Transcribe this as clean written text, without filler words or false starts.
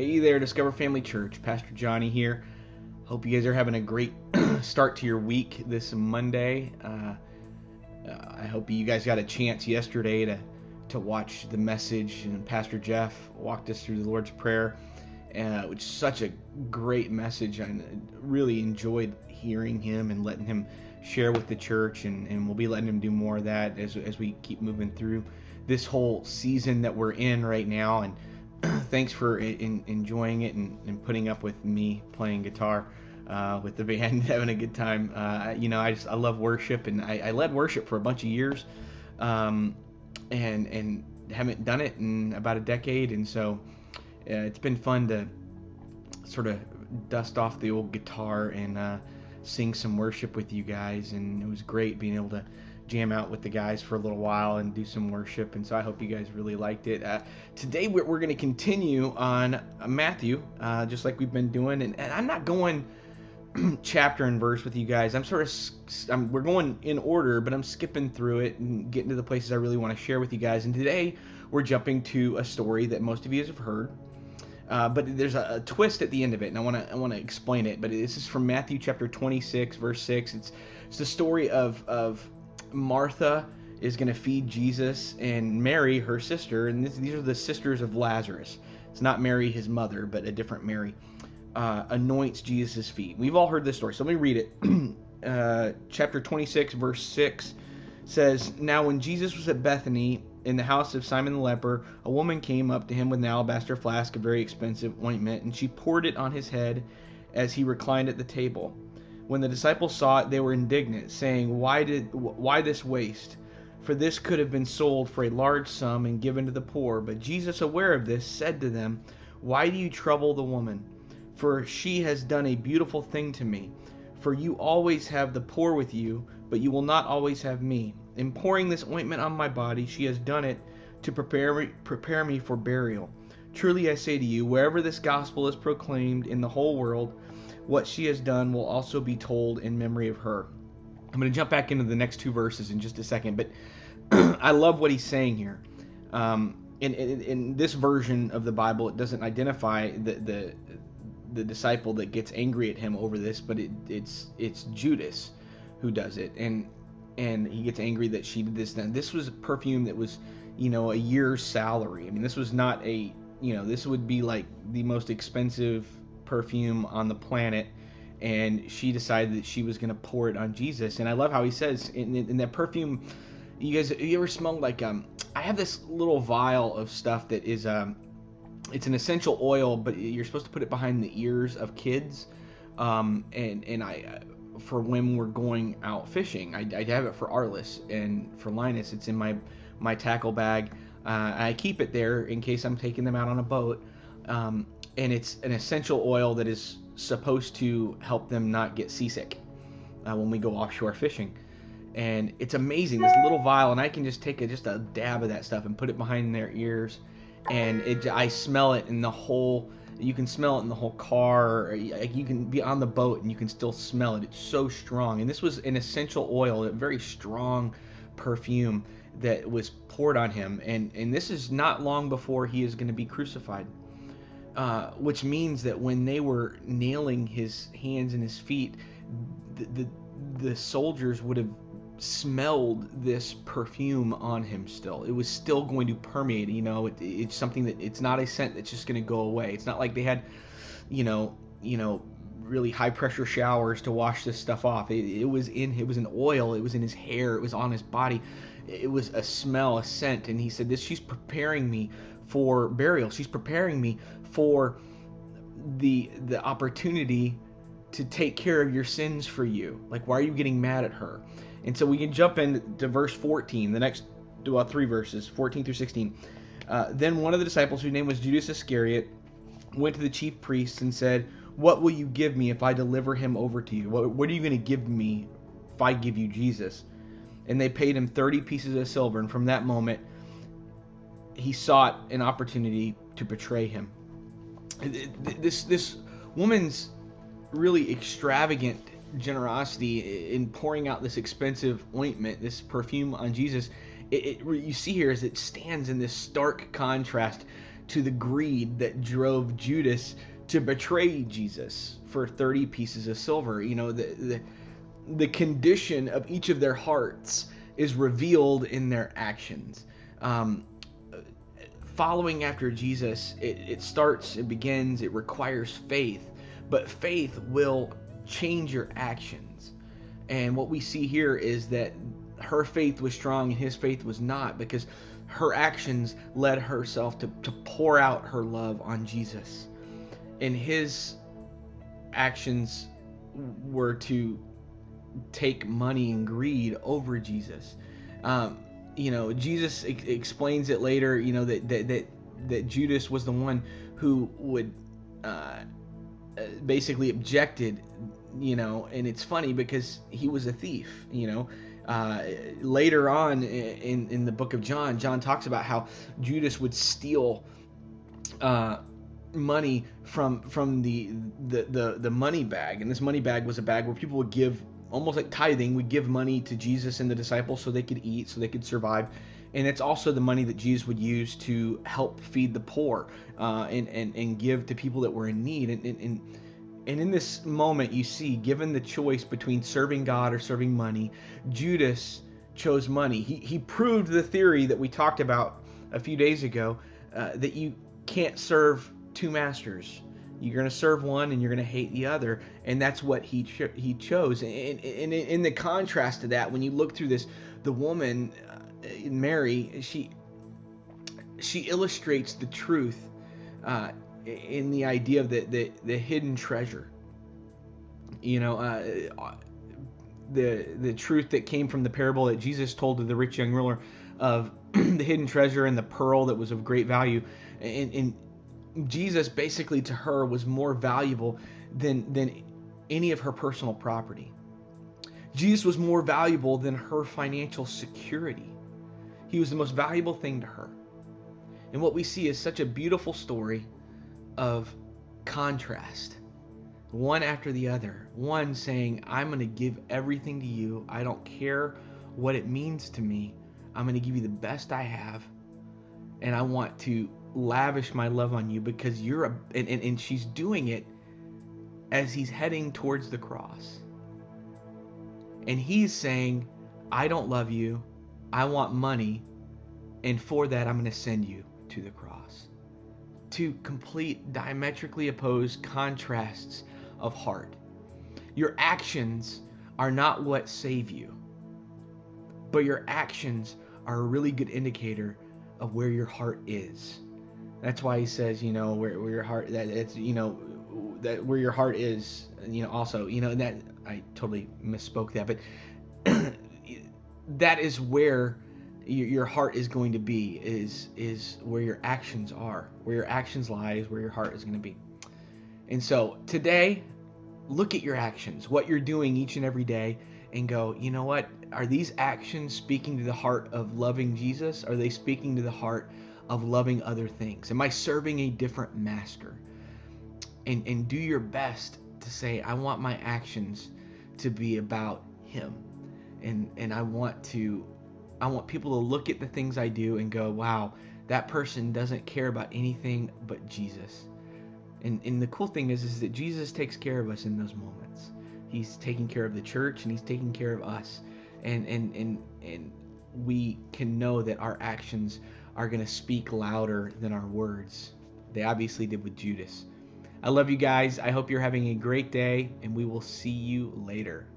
Hey there, Discover Family Church. Pastor Johnny here. Hope you guys are having a great start to your week this Monday. I hope you guys got a chance yesterday to watch the message, and Pastor Jeff walked us through the Lord's Prayer, which is such a great message. I really enjoyed hearing him and letting him share with the church, and we'll be letting him do more of that as we keep moving through this whole season that we're in right now. And thanks for enjoying it and putting up with me playing guitar with the band, having a good time. I love worship, and I led worship for a bunch of years, and haven't done it in about a decade, and so it's been fun to sort of dust off the old guitar and sing some worship with you guys, and it was great being able to jam out with the guys for a little while and do some worship, and so I hope you guys really liked it. Today we're going to continue on Matthew, just like we've been doing, and I'm not going chapter and verse with you guys. We're going in order, but I'm skipping through it and getting to the places I really want to share with you guys. And today we're jumping to a story that most of you have heard, but there's a twist at the end of it, and I want to explain it. But this is from Matthew chapter 26, verse 6. It's the story of Martha is going to feed Jesus, and Mary, her sister, and these are the sisters of Lazarus. It's not Mary, his mother, but a different Mary, anoints Jesus' feet. We've all heard this story, so let me read it. Chapter 26, verse 6 says, "Now when Jesus was at Bethany, in the house of Simon the leper, a woman came up to him with an alabaster flask of very expensive ointment, and she poured it on his head as he reclined at the table. When the disciples saw it, they were indignant, saying, Why this waste? For this could have been sold for a large sum and given to the poor. But Jesus, aware of this, said to them, Why do you trouble the woman? For she has done a beautiful thing to me. For you always have the poor with you, but you will not always have me. In pouring this ointment on my body, she has done it to prepare me for burial. Truly I say to you, wherever this gospel is proclaimed in the whole world, what she has done will also be told in memory of her." I'm going to jump back into the next two verses in just a second, but I love what he's saying here. In this version of the Bible, it doesn't identify the disciple that gets angry at him over this, but it's Judas who does it, and he gets angry that she did this. Then this was a perfume that was, a year's salary. I mean, this was not this would be like the most expensive perfume on the planet, and she decided that she was going to pour it on Jesus. And I love how he says in that perfume, you guys, have you ever smelled like I have this little vial of stuff that is it's an essential oil, but you're supposed to put it behind the ears of kids, and I for when we're going out fishing. I have it for Arliss, and for Linus it's in my tackle bag. I keep it there in case I'm taking them out on a boat. And it's an essential oil that is supposed to help them not get seasick when we go offshore fishing. And it's amazing, this little vial, and I can just take just a dab of that stuff and put it behind their ears, and I smell it in the whole. You can smell it in the whole car. Or you can be on the boat and you can still smell it. It's so strong. And this was an essential oil, a very strong perfume that was poured on him. And this is not long before he is going to be crucified. Which means that when they were nailing his hands and his feet, the soldiers would have smelled this perfume on him still. It was still going to permeate. It's something that it's not a scent that's just going to go away. It's not like they had, really high pressure showers to wash this stuff off. It was an oil. It was in his hair. It was on his body. It was a smell, a scent. And he said, she's preparing me for burial. She's preparing me for the opportunity to take care of your sins for you. Like, why are you getting mad at her? And so we can jump into verse 14, the next 3 verses, 14 through 16. Then one of the disciples, whose name was Judas Iscariot, went to the chief priests and said, "What will you give me if I deliver him over to you? What are you going to give me if I give you Jesus?" And they paid him 30 pieces of silver, and from that moment he sought an opportunity to betray him. This woman's really extravagant generosity in pouring out this expensive ointment, this perfume on Jesus, you see here is it stands in this stark contrast to the greed that drove Judas to betray Jesus for 30 pieces of silver. The condition of each of their hearts is revealed in their actions. Following after Jesus, it begins, it requires faith, but faith will change your actions. And what we see here is that her faith was strong and his faith was not, because her actions led herself to pour out her love on Jesus. And his actions were to take money and greed over Jesus. Jesus explains it later, that Judas was the one who would basically objected, and it's funny because he was a thief. Later on in the book of John talks about how Judas would steal money from the money bag, and this money bag was a bag where people would give, almost like tithing, would give money to Jesus and the disciples so they could eat, so they could survive. And it's also the money that Jesus would use to help feed the poor and give to people that were in need. And in this moment, you see, given the choice between serving God or serving money, Judas chose money. He proved the theory that we talked about a few days ago, that you can't serve two masters. You're going to serve one and you're going to hate the other. And that's what he chose. And in the contrast to that, when you look through this, the woman, Mary, she illustrates the truth in the idea of the hidden treasure. The truth that came from the parable that Jesus told to the rich young ruler of the hidden treasure and the pearl that was of great value. And Jesus basically to her was more valuable than any of her personal property. Jesus was more valuable than her financial security. He was the most valuable thing to her. And what we see is such a beautiful story of contrast, one after the other. One saying, I'm going to give everything to you. I don't care what it means to me. I'm going to give you the best I have, and I want to lavish my love on you because you're and she's doing it as he's heading towards the cross. And he's saying, I don't love you. I want money, and for that I'm going to send you to the cross. Two complete diametrically opposed contrasts of heart. Your actions are not what save you, but your actions are a really good indicator of where your heart is. That's why he says, where your heart, that it's, that where your heart is, also, and that I totally misspoke that, but that is where your heart is going to be, is where your actions are. Where your actions lie is where your heart is going to be. And so today, look at your actions, what you're doing each and every day, and go, you know what? Are these actions speaking to the heart of loving Jesus? Are they speaking to the heart of loving other things? Am I serving a different master? And do your best to say, I want my actions to be about him. And I want people to look at the things I do and go, wow, that person doesn't care about anything but Jesus. And the cool thing is that Jesus takes care of us in those moments. He's taking care of the church, and he's taking care of us. And we can know that our actions are going to speak louder than our words. They obviously did with Judas. I love you guys. I hope you're having a great day, and we will see you later.